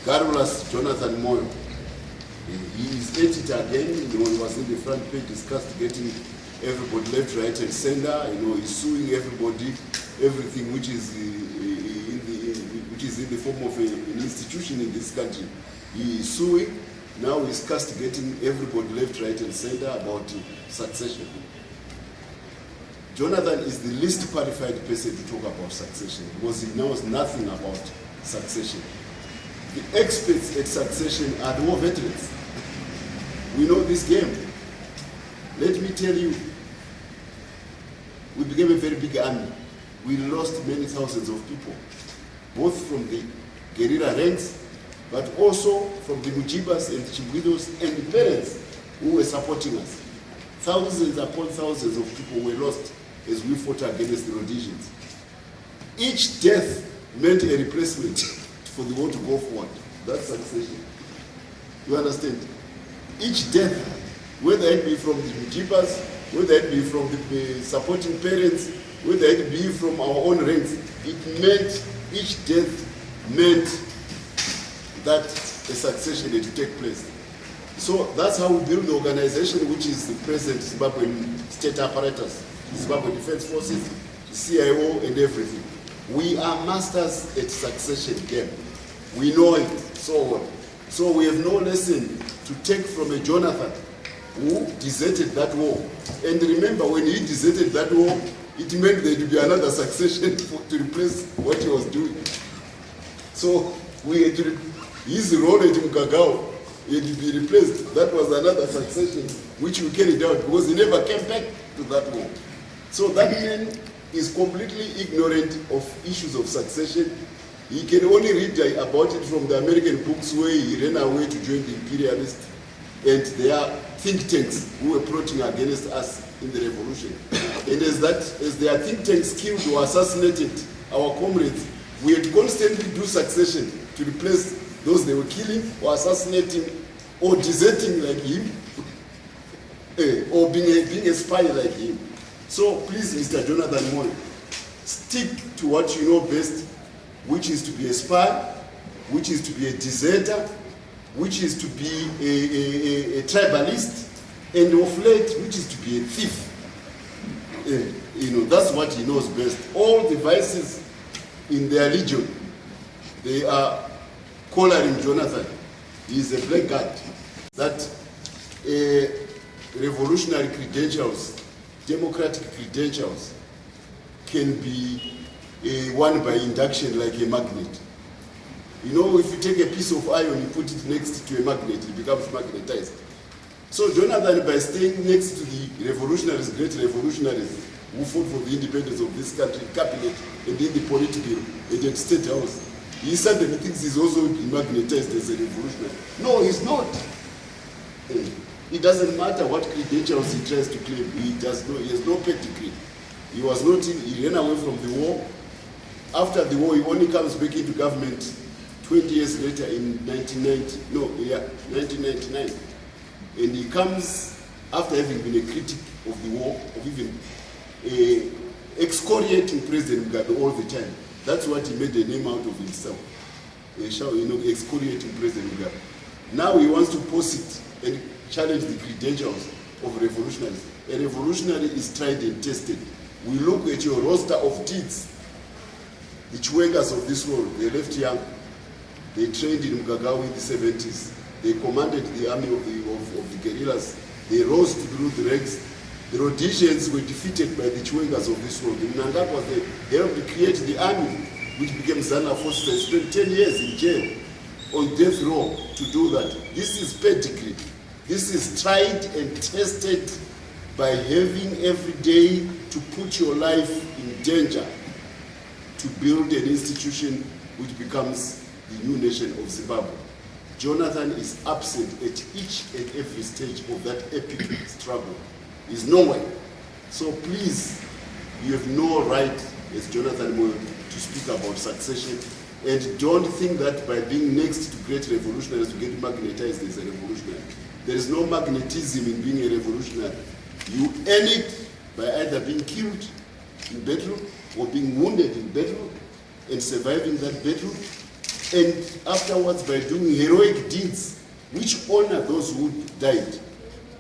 Garrulous Jonathan Moyo. He is at it again. He was in the front page, discussed getting everybody left, right, and center. He's suing everybody, everything which is in the form of an institution in this country. He is suing. Now he's castigating everybody left, right, and center about succession. Jonathan is the least qualified person to talk about succession because he knows nothing about succession. The experts at succession are the war veterans. We know this game. Let me tell you, we became a very big army. We lost many thousands of people, both from the guerrilla ranks, but also from the Mujibas and Chibwidos and the parents who were supporting us. Thousands upon thousands of people were lost as we fought against the Rhodesians. Each death meant a replacement for the war to go forward. That's succession. You understand? Each death, whether it be from the Mujibas, whether it be from the supporting parents, whether it be from our own ranks, it meant, each death meant that a succession had to take place. So that's how we build the organization, which is the present Zimbabwean state apparatus, Zimbabwe Defense Forces, CIO, and everything. We are masters at succession game. We know it so well. So we have no lesson to take from a Jonathan who deserted that war. And remember, when he deserted that war, it meant there would be another succession to replace what he was doing. So his role at Mnangagwa had to be replaced. That was another succession which we carried out because he never came back to that war. So that man is completely ignorant of issues of succession. He can only read about it from the American books where he ran away to join the imperialists and their think tanks who were plotting against us in the revolution. And as their think tanks killed or assassinated our comrades, we had constantly do succession to replace those they were killing or assassinating or deserting like him or being a spy like him. So please, Mr. Jonathan Moyo, stick to what you know best, which is to be a spy, which is to be a deserter, which is to be a tribalist, and of late, which is to be a thief. That's what he knows best. All the vices in their legion, they are collaring Jonathan. He is a blackguard. That revolutionary credentials, democratic credentials, can be won by induction like a magnet. If you take a piece of iron, you put it next to a magnet, it becomes magnetized. So Jonathan, by staying next to the revolutionaries, great revolutionaries, who fought for the independence of this country, cabinet, and in the Politburo, and at State House, he suddenly thinks he's also magnetized as a revolutionary. No, he's not. It doesn't matter what credentials he tries to claim. He has no pedigree. He ran away from the war. After the war, he only comes back into government 20 years later in 1999. And he comes after having been a critic of the war, of even excoriating President Mugabe all the time. That's what he made a name out of himself. Excoriating President Mugabe. Now he wants to post it and challenge the credentials of revolutionaries. A revolutionary is tried and tested. We look at your roster of deeds. The Chwengas of this world, they left young. They trained in Mnangagwa in the 70s. They commanded the army of the guerrillas. They rose through the ranks. The Rhodesians were defeated by the Chwengas of this world. The Mnangagwa, they helped create the army, which became Zana forces and spent 10 years in jail on death row to do that. This is pedigree. This is tried and tested by having every day to put your life in danger to build an institution which becomes the new nation of Zimbabwe. Jonathan is absent at each and every stage of that epic struggle. He's nowhere. So please, you have no right as Jonathan Moyo to speak about succession, and don't think that by being next to great revolutionaries to get magnetized as a revolutionary. There is no magnetism in being a revolutionary. You earn it by either being killed in battle or being wounded in battle and surviving that battle and afterwards by doing heroic deeds which honor those who died,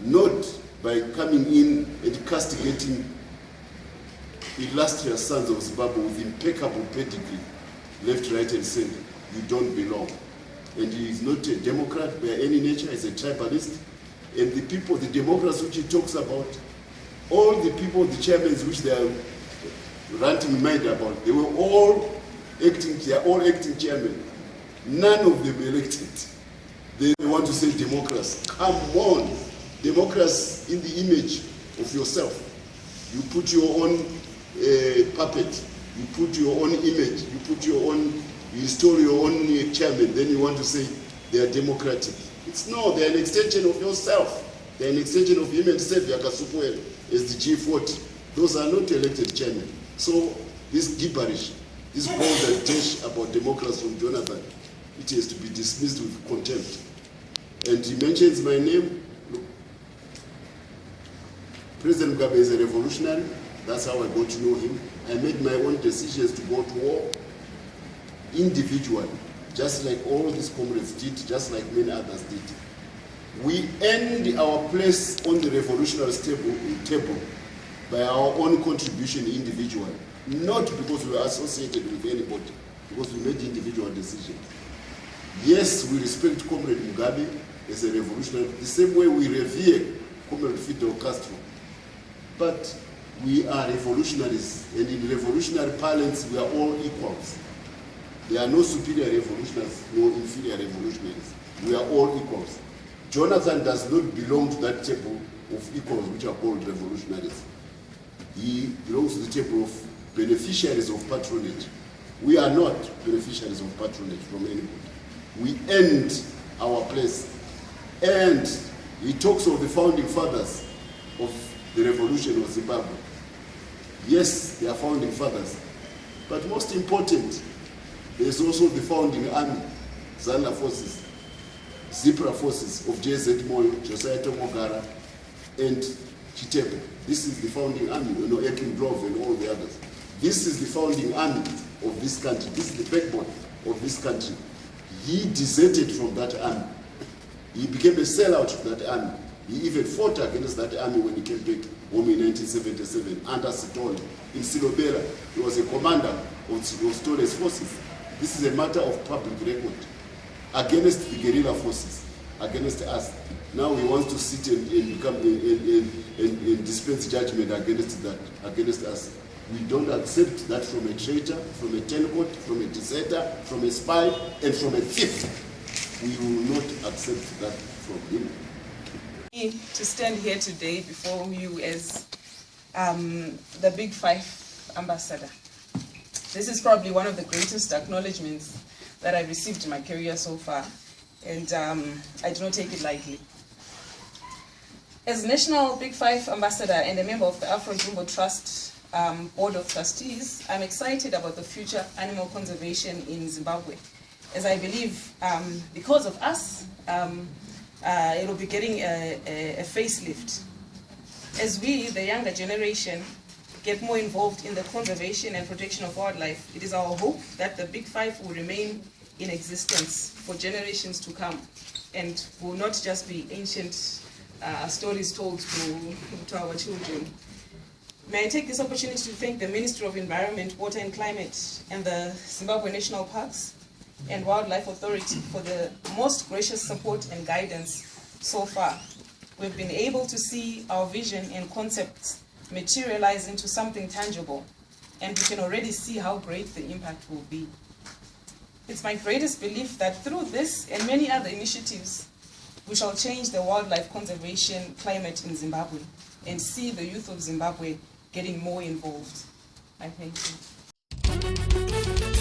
not by coming in and castigating illustrious sons of Zimbabwe with impeccable pedigree, left, right, and center. You don't belong. And he is not a Democrat by any nature, he's a tribalist. And the people, the Democrats which he talks about, all the people, the chairmen which they are ranting mind about, they were all acting chairmen. None of them elected. They want to say democracy. Come on, democracy in the image of yourself. You put your own puppet, you put your own image, you put your own, you install your own chairman, then you want to say they are democratic. It's no, they're an extension of yourself. They're an extension of him and Savior Kasupwele as the G40. Those are not elected chairmen. So this gibberish, this bold dash about democracy from Jonathan, it is to be dismissed with contempt. And he mentions my name. Look, President Mugabe is a revolutionary. That's how I got to know him. I made my own decisions to go to war individually, just like all these comrades did, just like many others did. We earned our place on the revolutionary table by our own contribution individually, not because we were associated with anybody, because we made individual decisions. Yes, we respect Comrade Mugabe as a revolutionary, the same way we revere Comrade Fidel Castro. But we are revolutionaries, and in revolutionary parlance, we are all equals. There are no superior revolutionaries, no inferior revolutionaries. We are all equals. Jonathan does not belong to that table of equals, which are called revolutionaries. He belongs to the table of beneficiaries of patronage. We are not beneficiaries of patronage from anybody. We earned our place. And he talks of the founding fathers of the revolution of Zimbabwe. Yes, they are founding fathers. But most important, there is also the founding army, Zana forces, Zipra forces of JZ Moyo, Josiah Tomogara, and Chitebo. This is the founding army, you know, Ekin Grove and all the others. This is the founding army of this country. This is the backbone of this country. He deserted from that army. He became a sellout to that army. He even fought against that army when he came back home in 1977 under Sitole. In Silobela, he was a commander of Sitole's forces. This is a matter of public record against the guerrilla forces, against us. Now he wants to sit and become and dispense judgment against that, against us. We don't accept that from a traitor, from a turncoat, from a deserter, from a spy, and from a thief. We will not accept that from him. To stand here today before you as the Big Five ambassador. This is probably one of the greatest acknowledgements that I've received in my career so far, and I do not take it lightly. As National Big Five ambassador and a member of the Afro-Jumbo Trust Board of Trustees, I'm excited about the future animal conservation in Zimbabwe, as I believe because of us, it will be getting a facelift. As we, the younger generation, get more involved in the conservation and protection of wildlife, it is our hope that the Big Five will remain in existence for generations to come and will not just be ancient stories told to our children. May I take this opportunity to thank the Ministry of Environment, Water and Climate and the Zimbabwe National Parks and Wildlife Authority for the most gracious support and guidance so far. We've been able to see our vision and concepts materialize into something tangible, and we can already see how great the impact will be. It's my greatest belief that through this and many other initiatives, we shall change the wildlife conservation climate in Zimbabwe and see the youth of Zimbabwe getting more involved. I thank you.